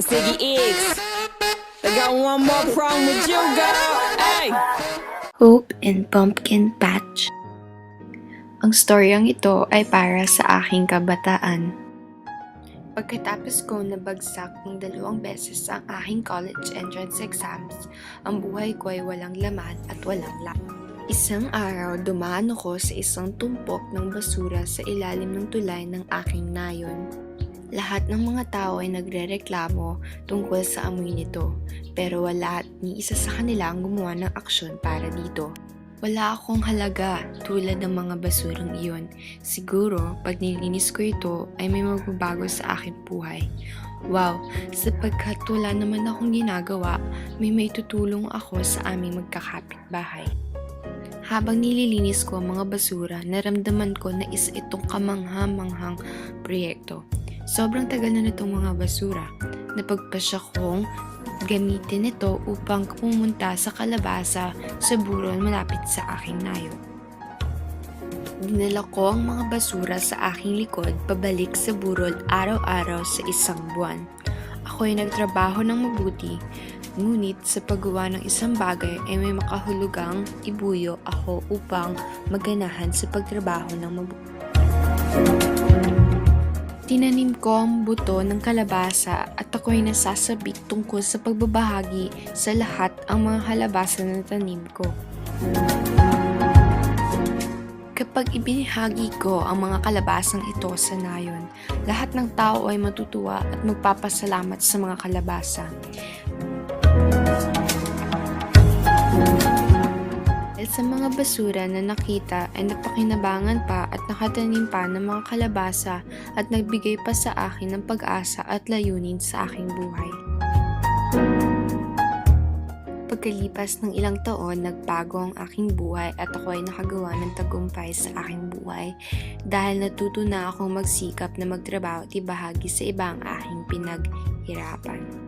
Ziggy X. I got one more problem with you, girl. Hey! Hope and Pumpkin Patch. Ang storyang ito ay para sa aking kabataan. Pagkatapos ko nabagsak ng 2 beses ang aking college entrance exams, ang buhay ko ay walang laman at walang Isang araw, dumaan ako sa isang tumpok ng basura sa ilalim ng tulay ng aking nayon. Lahat ng mga tao ay nagrereklamo tungkol sa amoy nito, pero wala ni isa sa kanila ang gumawa ng aksyon para dito. Wala akong halaga tulad ng mga basurang iyon. Siguro, pag nilinis ko ito, ay may magbabago sa aking buhay. Wow, sapagkat wala naman akong ginagawa, may maitutulong ako sa aming magkakapitbahay. Habang nililinis ko ang mga basura, naramdaman ko na isa itong kamangha-manghang proyekto. Sobrang tagal na nitong mga basura. Napagpasya kong gamitin ito upang pumunta sa kalabasa sa burol malapit sa aking nayo. Dinala ko ang mga basura sa aking likod pabalik sa burol araw-araw sa isang buwan. Ako ay nagtrabaho ng mabuti, ngunit sa paggawa ng isang bagay ay may makahulugang ibuyo ako upang maganahan sa pagtrabaho ng mabuti. Tinanim ko ang buto ng kalabasa at ako'y nasasabik tungkol sa pagbabahagi sa lahat ang mga kalabasa na tanim ko. Kapag ibinahagi ko ang mga kalabasang ito sa nayon, lahat ng tao ay matutuwa at magpapasalamat sa mga kalabasa. Sa mga basura na nakita ay napakinabangan pa at nakatanim pa ng mga kalabasa at nagbigay pa sa akin ng pag-asa at layunin sa aking buhay. Pagkalipas ng ilang taon, nagbago ang aking buhay at ako ay nakagawa ng tagumpay sa aking buhay dahil natuto na akong magsikap na magtrabaho at ibahagi sa iba ang aking pinaghirapan.